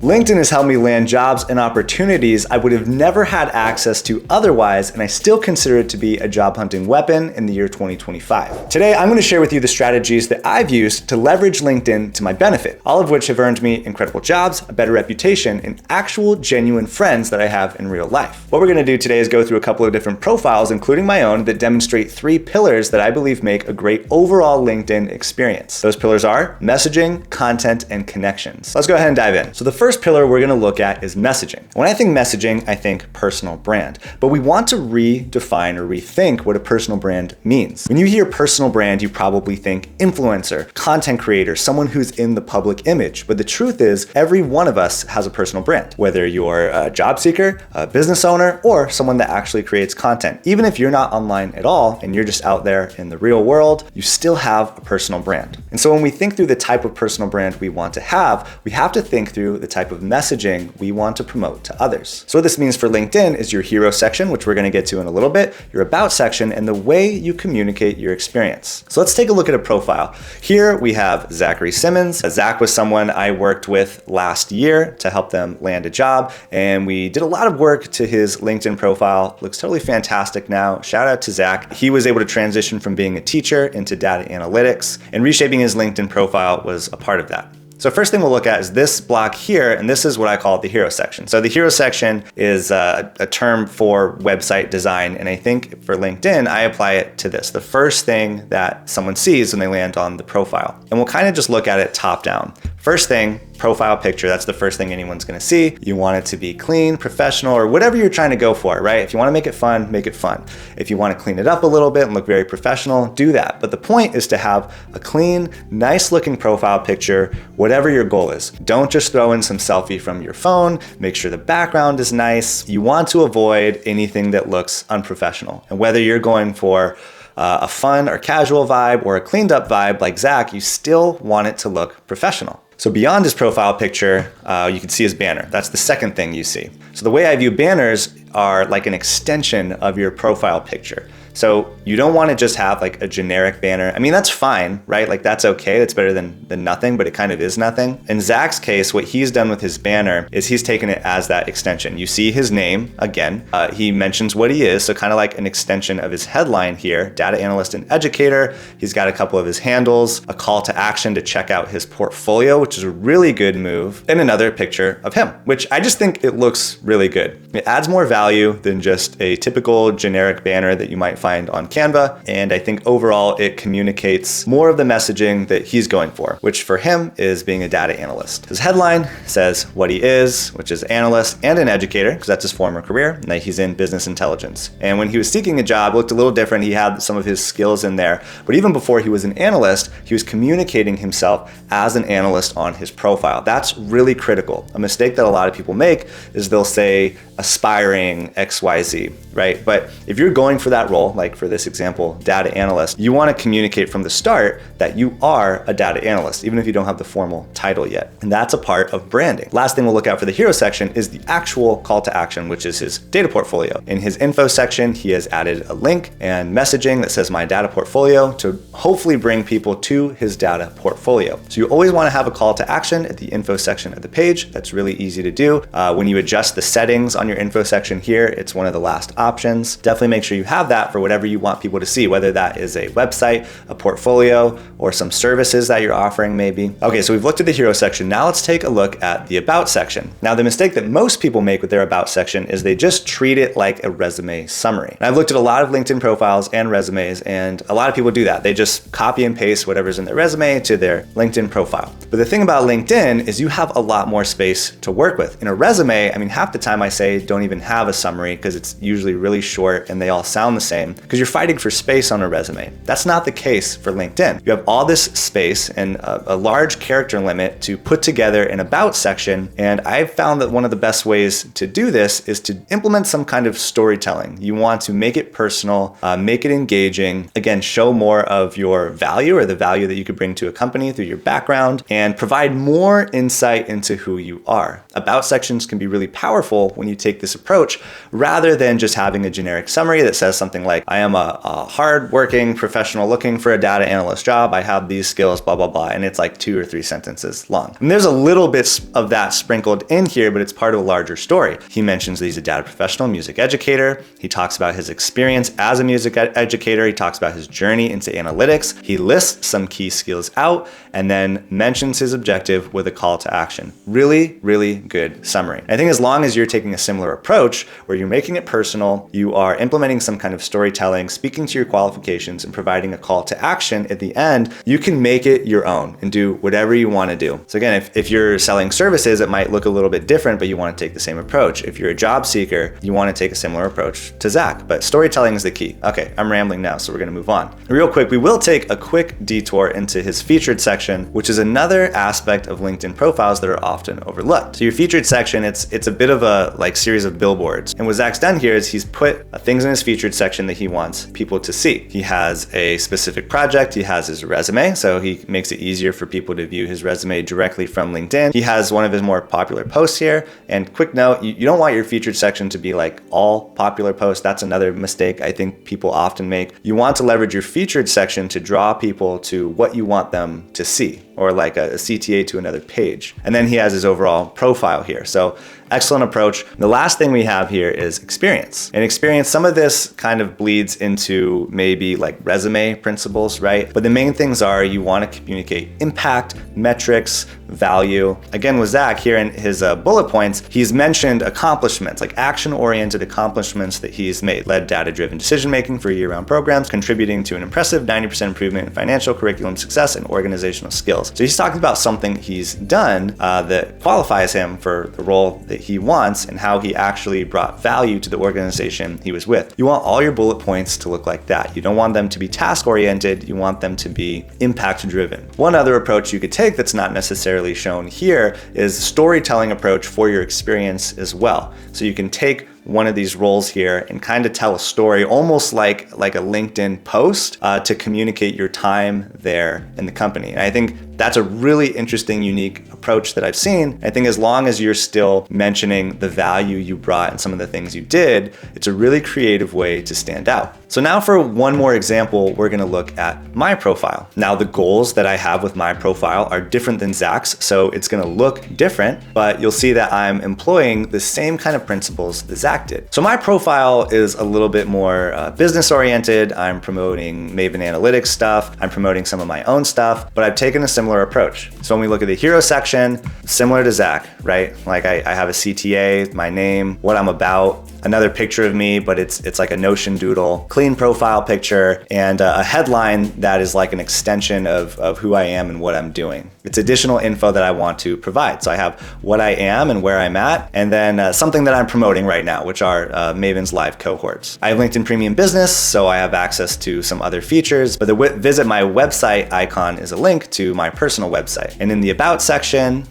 LinkedIn has helped me land jobs and opportunities I would have never had access to otherwise, and I still consider it to be a job hunting weapon in the year 2025. Today, I'm going to share with you the strategies that I've used to leverage LinkedIn to my benefit, all of which have earned me incredible jobs, a better reputation, and actual genuine friends that I have in real life. What we're going to do today is go through a couple of different profiles, including my own, that demonstrate 3 pillars that I believe make a great overall LinkedIn experience. Those pillars are messaging, content, and connections. Let's go ahead and dive in. So the first pillar we're going to look at is messaging. When I think messaging, I think personal brand, but we want to redefine or rethink what a personal brand means. When you hear personal brand, you probably think influencer, content creator, someone who's in the public image. But the truth is, every one of us has a personal brand, whether you're a job seeker, a business owner, or someone that actually creates content. Even if you're not online at all and you're just out there in the real world, you still have a personal brand. And so when we think through the type of personal brand we want to have to think through the type of messaging we want to promote to others. So what this means for LinkedIn is your hero section, which we're going to get to in a little bit, your about section, and the way you communicate your experience. So let's take a look at a profile. Here we have Zachary Simmons. Zach was someone I worked with last year to help them land a job, and we did a lot of work to his LinkedIn profile. Looks totally fantastic now. Shout out to Zach. He was able to transition from being a teacher into data analytics, and reshaping his LinkedIn profile was a part of that. So first thing we'll look at is this block here, and this is what I call the hero section. So the hero section is a term for website design, and I think for LinkedIn, I apply it to this, the first thing that someone sees when they land on the profile. And we'll kind of just look at it top down. First thing, profile picture, that's the first thing anyone's gonna see. You want it to be clean, professional, or whatever you're trying to go for, right? If you wanna make it fun, make it fun. If you wanna clean it up a little bit and look very professional, do that. But the point is to have a clean, nice looking profile picture, whatever your goal is. Don't just throw in some selfie from your phone, make sure the background is nice. You want to avoid anything that looks unprofessional. And whether you're going for a fun or casual vibe or a cleaned up vibe like Zach, you still want it to look professional. So beyond his profile picture, you can see his banner. That's the second thing you see. So the way I view banners are like an extension of your profile picture. So you don't want to just have like a generic banner. I mean, that's fine, right? Like that's okay. That's better than nothing, but it kind of is nothing. In Zach's case, what he's done with his banner is he's taken it as that extension. You see his name again. He mentions what he is. So kind of like an extension of his headline here, data analyst and educator. He's got a couple of his handles, a call to action to check out his portfolio, which is a really good move, and another picture of him, which I just think it looks really good. It adds more value than just a typical generic banner that you might find on Canva, and I think overall it communicates more of the messaging that he's going for, which for him is being a data analyst. His headline says what he is, which is analyst and an educator, because that's his former career, and that he's in business intelligence. And when he was seeking a job, it looked a little different. He had some of his skills in there, but even before he was an analyst, he was communicating himself as an analyst on his profile. That's really critical. A mistake that a lot of people make is they'll say aspiring XYZ, right? But if you're going for that role, like for this example, data analyst, you want to communicate from the start that you are a data analyst, even if you don't have the formal title yet. And that's a part of branding. Last thing we'll look at for the hero section is the actual call to action, which is his data portfolio. In his info section, he has added a link and messaging that says my data portfolio to hopefully bring people to his data portfolio. So you always want to have a call to action at the info section of the page. That's really easy to do. When you adjust the settings on your info section here, it's one of the last options. Definitely make sure you have that for whatever you want people to see, whether that is a website, a portfolio, or some services that you're offering maybe. Okay, so we've looked at the hero section. Now let's take a look at the about section. Now the mistake that most people make with their about section is they just treat it like a resume summary. And I've looked at a lot of LinkedIn profiles and resumes, and a lot of people do that. They just copy and paste whatever's in their resume to their LinkedIn profile. But the thing about LinkedIn is you have a lot more space to work with. In a resume, I mean, half the time I say don't even have a summary because it's usually really short and they all sound the same because you're fighting for space on a resume. That's not the case for LinkedIn. You have all this space and a large character limit to put together an about section, and I've found that one of the best ways to do this is to implement some kind of storytelling. You want to make it personal, make it engaging, again, show more of your value or the value that you could bring to a company through your background, and provide more insight into who you are. About sections can be really powerful when you take this approach rather than just having a generic summary that says something like, like, I am a hard-working professional looking for a data analyst job. I have these skills, blah, blah, blah. And it's like 2 or 3 sentences long. And there's a little bit of that sprinkled in here, but it's part of a larger story. He mentions that he's a data professional, music educator. He talks about his experience as a music educator. He talks about his journey into analytics. He lists some key skills out and then mentions his objective with a call to action. Really, really good summary. I think as long as you're taking a similar approach where you're making it personal, you are implementing some kind of storytelling, speaking to your qualifications and providing a call to action at the end, you can make it your own and do whatever you want to do. So again, if you're selling services, it might look a little bit different, but you want to take the same approach. If you're a job seeker, you want to take a similar approach to Zach, but storytelling is the key. Okay, I'm rambling now, so we're going to move on. Real quick, we will take a quick detour into his featured section, which is another aspect of LinkedIn profiles that are often overlooked. So your featured section, it's a bit of a series of billboards. And what Zach's done here is he's put things in his featured section that he wants people to see. He has a specific project, he has his resume, so he makes it easier for people to view his resume directly from LinkedIn. He has one of his more popular posts here. And quick note, you don't want your featured section to be like all popular posts. That's another mistake I think people often make. You want to leverage your featured section to draw people to what you want them to see, or like a CTA to another page. And then he has his overall profile here. So excellent approach. The last thing we have here is experience. And experience, some of this kind of bleeds into maybe like resume principles, right? But the main things are you want to communicate impact, metrics, value. Again, with Zach here in his bullet points, he's mentioned accomplishments, like action-oriented accomplishments that he's made. Led data-driven decision-making for year-round programs, contributing to an impressive 90% improvement in financial curriculum success and organizational skills. So he's talking about something he's done that qualifies him for the role that he wants and how he actually brought value to the organization he was with. You want all your bullet points to look like that. You don't want them to be task-oriented. You want them to be impact-driven. One other approach you could take that's not necessarily shown here is storytelling approach for your experience as well. So you can take one of these roles here and kind of tell a story, almost like a LinkedIn post to communicate your time there in the company. And I think that's a really interesting, unique approach that I've seen. I think as long as you're still mentioning the value you brought and some of the things you did, it's a really creative way to stand out. So now for one more example, we're gonna look at my profile. Now the goals that I have with my profile are different than Zach's, so it's gonna look different, but you'll see that I'm employing the same kind of principles that Zach did. So my profile is a little bit more business oriented. I'm promoting Maven Analytics stuff. I'm promoting some of my own stuff, but I've taken a similar approach. So when we look at the hero section, similar to Zach, right? Like I have a CTA, my name, what I'm about, another picture of me, but it's like a Notion doodle, clean profile picture, and a headline that is like an extension of who I am and what I'm doing. It's additional info that I want to provide. So I have what I am and where I'm at, and then something that I'm promoting right now, which are Maven's live cohorts. I have LinkedIn Premium Business, so I have access to some other features, but the visit my website icon is a link to my personal website. And in the About section,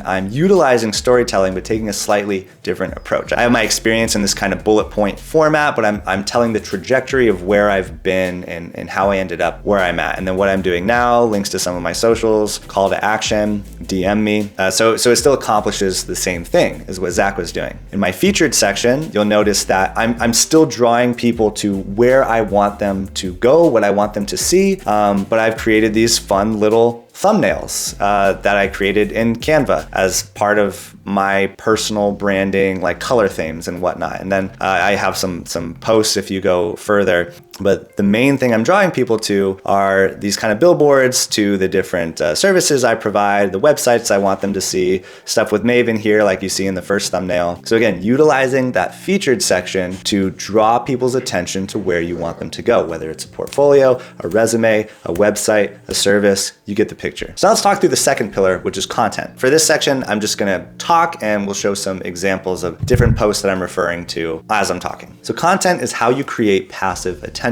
I'm utilizing storytelling, but taking a slightly different approach. I have my experience in this kind of bullet point format, but I'm telling the trajectory of where I've been and how I ended up where I'm at. And then what I'm doing now, links to some of my socials, call to action, DM me. So it still accomplishes the same thing as what Zach was doing. In my featured section, you'll notice that I'm still drawing people to where I want them to go, what I want them to see, but I've created these fun little thumbnails that I created in Canva as part of my personal branding, like color themes and whatnot. And then I have some posts if you go further. But the main thing I'm drawing people to are these kind of billboards to the different services I provide, the websites I want them to see, stuff with Maven here like you see in the first thumbnail. So again, utilizing that featured section to draw people's attention to where you want them to go, whether it's a portfolio, a resume, a website, a service, you get the picture. So let's talk through the second pillar, which is content. For this section, I'm just gonna talk and we'll show some examples of different posts that I'm referring to as I'm talking. So content is how you create passive attention.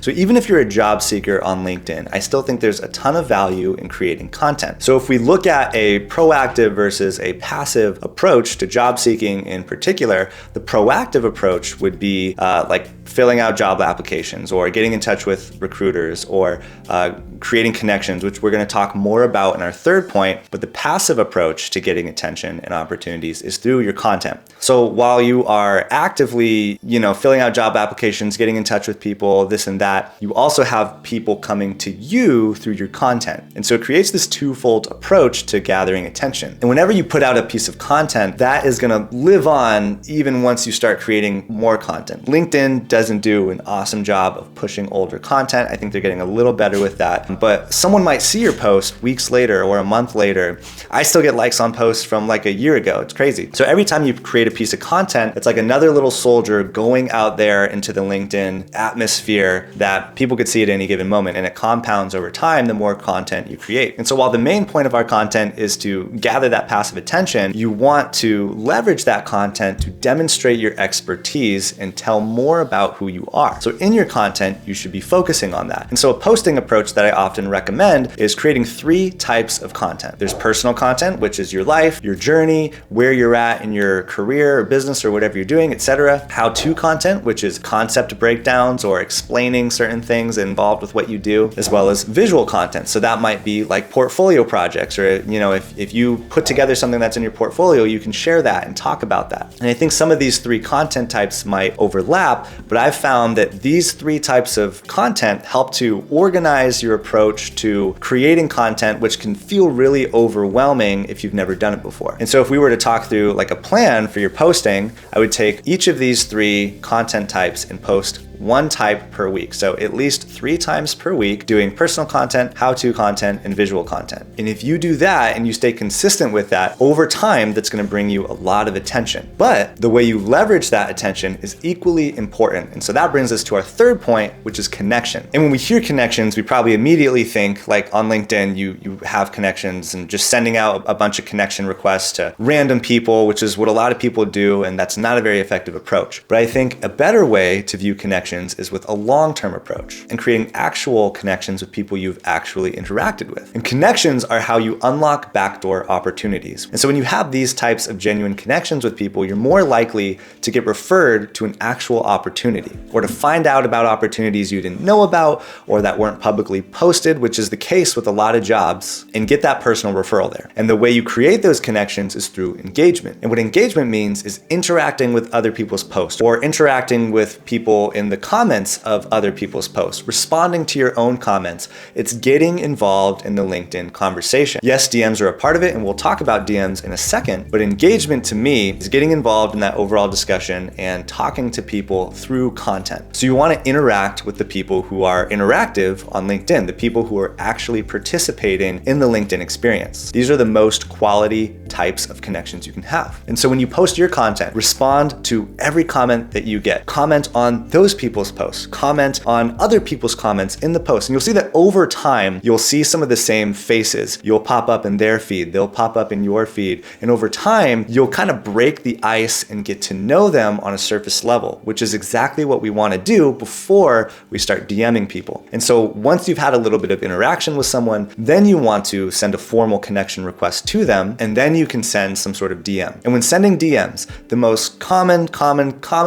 So even if you're a job seeker on LinkedIn, I still think there's a ton of value in creating content. So if we look at a proactive versus a passive approach to job seeking in particular, the proactive approach would be like filling out job applications or getting in touch with recruiters or creating connections, which we're going to talk more about in our third point. But the passive approach to getting attention and opportunities is through your content. So while you are actively, filling out job applications, getting in touch with people, this and that, you also have people coming to you through your content. And so it creates this twofold approach to gathering attention. And whenever you put out a piece of content, that is going to live on even once you start creating more content. LinkedIn doesn't do an awesome job of pushing older content. I think they're getting a little better with that. But someone might see your post weeks later or a month later. I still get likes on posts from like a year ago. It's crazy. So every time you create a piece of content, it's like another little soldier going out there into the LinkedIn atmosphere that people could see at any given moment. And it compounds over time the more content you create. And so while the main point of our content is to gather that passive attention, you want to leverage that content to demonstrate your expertise and tell more about who you are. So in your content, you should be focusing on that. And so a posting approach that I often recommend is creating 3 types of content. There's personal content, which is your life, your journey, where you're at in your career or business or whatever you're doing, etc. How-to content, which is concept breakdowns or explaining certain things involved with what you do, as well as visual content. So that might be like portfolio projects, or if you put together something that's in your portfolio, you can share that and talk about that. And I think some of these 3 content types might overlap, but I've found that these 3 types of content help to organize your approach to creating content, which can feel really overwhelming if you've never done it before. And so if we were to talk through like a plan for your posting, I would take each of these 3 content types and post 1 type per week. So at least 3 times per week doing personal content, how-to content, and visual content. And if you do that and you stay consistent with that, over time, that's going to bring you a lot of attention. But the way you leverage that attention is equally important. And so that brings us to our 3rd point, which is connection. And when we hear connections, we probably immediately think like on LinkedIn, you have connections and just sending out a bunch of connection requests to random people, which is what a lot of people do. And that's not a very effective approach. But I think a better way to view connections is with a long-term approach and creating actual connections with people you've actually interacted with. And connections are how you unlock backdoor opportunities. And so when you have these types of genuine connections with people, you're more likely to get referred to an actual opportunity or to find out about opportunities you didn't know about or that weren't publicly posted, which is the case with a lot of jobs, and get that personal referral there. And the way you create those connections is through engagement. And what engagement means is interacting with other people's posts or interacting with people in the comments of other people's posts, responding to your own comments. It's getting involved in the LinkedIn conversation. Yes, DMs are a part of it, and we'll talk about DMs in a second, but engagement to me is getting involved in that overall discussion and talking to people through content. So you want to interact with the people who are interactive on LinkedIn, the people who are actually participating in the LinkedIn experience. These are the most quality types of connections you can have. And so when you post your content, respond to every comment that you get. Comment on those people's posts, comment on other people's comments in the post. And you'll see that over time, you'll see some of the same faces. You'll pop up in their feed, they'll pop up in your feed. And over time, you'll kind of break the ice and get to know them on a surface level, which is exactly what we want to do before we start DMing people. And so once you've had a little bit of interaction with someone, then you want to send a formal connection request to them, and then you can send some sort of DM. And when sending DMs, the most common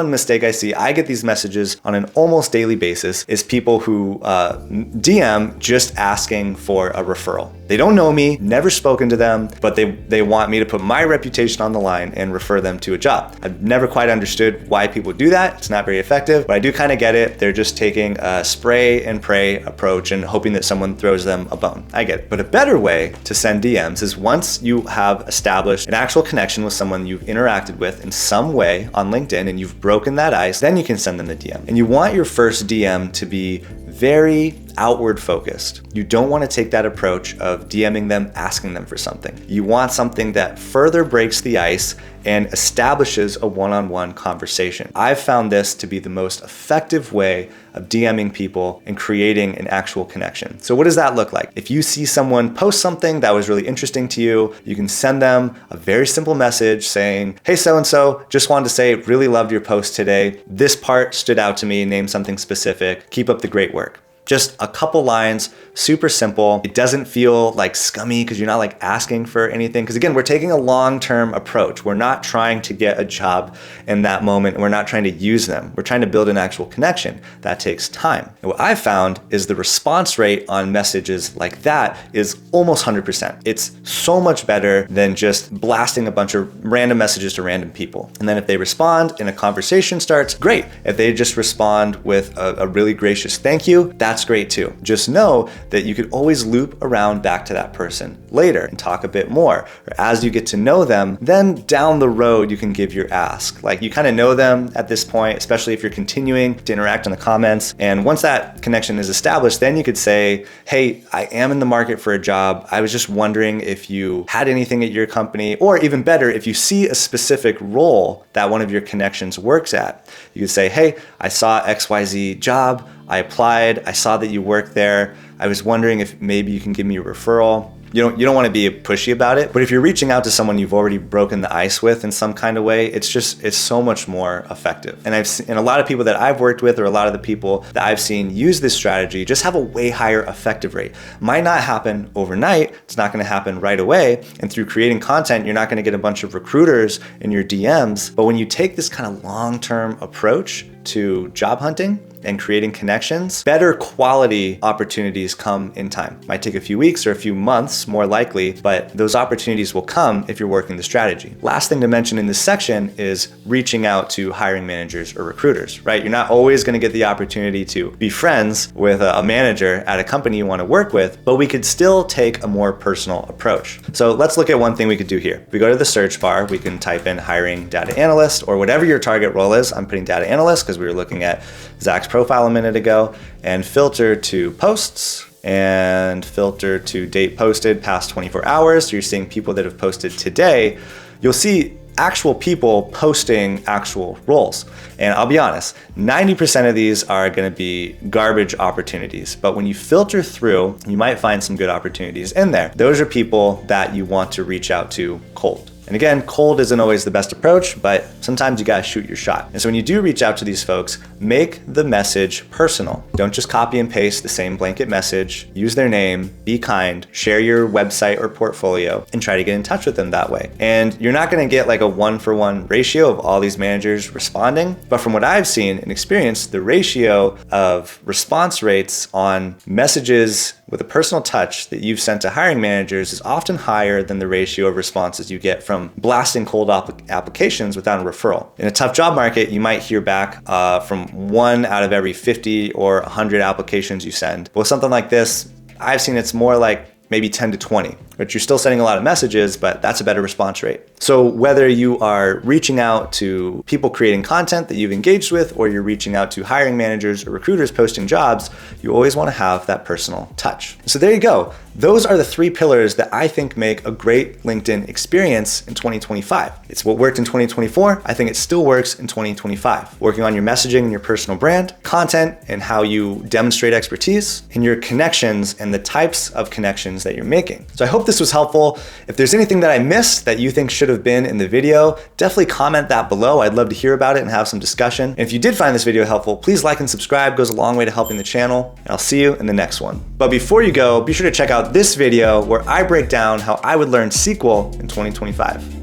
mistake I see, I get these messages on an almost daily basis, is people who DM just asking for a referral. They don't know me, never spoken to them, but they want me to put my reputation on the line and refer them to a job. I've never quite understood why people do that. It's not very effective, but I do kind of get it. They're just taking a spray and pray approach and hoping that someone throws them a bone. I get it. But a better way to send DMs is once you have established an actual connection with someone you've interacted with in some way on LinkedIn and you've broken that ice, then you can send them the DM. And you want your first DM to be very outward focused. You don't want to take that approach of DMing them, asking them for something. You want something that further breaks the ice and establishes a one-on-one conversation. I've found this to be the most effective way of DMing people and creating an actual connection. So what does that look like? If you see someone post something that was really interesting to you, you can send them a very simple message saying, hey, so-and-so, just wanted to say, really loved your post today. This part stood out to me, name something specific. Keep up the great work. Just a couple lines, super simple. It doesn't feel like scummy because you're not like asking for anything. Because again, we're taking a long-term approach. We're not trying to get a job in that moment. We're not trying to use them. We're trying to build an actual connection. That takes time. And what I've found is the response rate on messages like that is almost 100%. It's so much better than just blasting a bunch of random messages to random people. And then if they respond and a conversation starts, great. If they just respond with a really gracious thank you, that's great too. Just know that you could always loop around back to that person later and talk a bit more. Or as you get to know them, then down the road you can give your ask. Like you kind of know them at this point, especially if you're continuing to interact in the comments. And once that connection is established, then you could say, hey, I am in the market for a job. I was just wondering if you had anything at your company, or even better, if you see a specific role that one of your connections works at. You could say, hey, I saw XYZ job. I applied. I saw that you worked there. I was wondering if maybe you can give me a referral. You don't want to be pushy about it, but if you're reaching out to someone you've already broken the ice with in some kind of way, it's so much more effective. And a lot of people that I've worked with, or a lot of the people that I've seen use this strategy, just have a way higher effective rate. Might not happen overnight. It's not going to happen right away. And through creating content, you're not going to get a bunch of recruiters in your DMs. But when you take this kind of long-term approach to job hunting and creating connections, better quality opportunities come in time. Might take a few weeks or a few months, more likely, but those opportunities will come if you're working the strategy. Last thing to mention in this section is reaching out to hiring managers or recruiters, right? You're not always gonna get the opportunity to be friends with a manager at a company you wanna work with, but we could still take a more personal approach. So let's look at one thing we could do here. If we go to the search bar, we can type in hiring data analyst, or whatever your target role is. I'm putting data analyst because we were looking at Zach's profile a minute ago, and filter to posts and filter to date posted past 24 hours. So you're seeing people that have posted today. You'll see actual people posting actual roles. And I'll be honest, 90% of these are going to be garbage opportunities. But when you filter through, you might find some good opportunities in there. Those are people that you want to reach out to cold. And again, cold isn't always the best approach, but sometimes you gotta shoot your shot. And so when you do reach out to these folks, make the message personal. Don't just copy and paste the same blanket message. Use their name, be kind, share your website or portfolio, and try to get in touch with them that way. And you're not gonna get like a 1-for-1 ratio of all these managers responding, but from what I've seen and experienced, the ratio of response rates on messages with a personal touch that you've sent to hiring managers is often higher than the ratio of responses you get from blasting cold applications without a referral. In a tough job market, you might hear back from 1 out of every 50 or 100 applications you send. But with something like this, I've seen it's more like maybe 10 to 20, but you're still sending a lot of messages, but that's a better response rate. So whether you are reaching out to people creating content that you've engaged with, or you're reaching out to hiring managers or recruiters posting jobs, you always want to have that personal touch. So there you go. Those are the 3 pillars that I think make a great LinkedIn experience in 2025. It's what worked in 2024. I think it still works in 2025. Working on your messaging and your personal brand, content and how you demonstrate expertise, and your connections and the types of connections that you're making. So I hope this was helpful. If there's anything that I missed that you think should have been in the video, definitely comment that below. I'd love to hear about it and have some discussion. And if you did find this video helpful, please like and subscribe. It goes a long way to helping the channel. And I'll see you in the next one. But before you go, be sure to check out this video where I break down how I would learn SQL in 2025.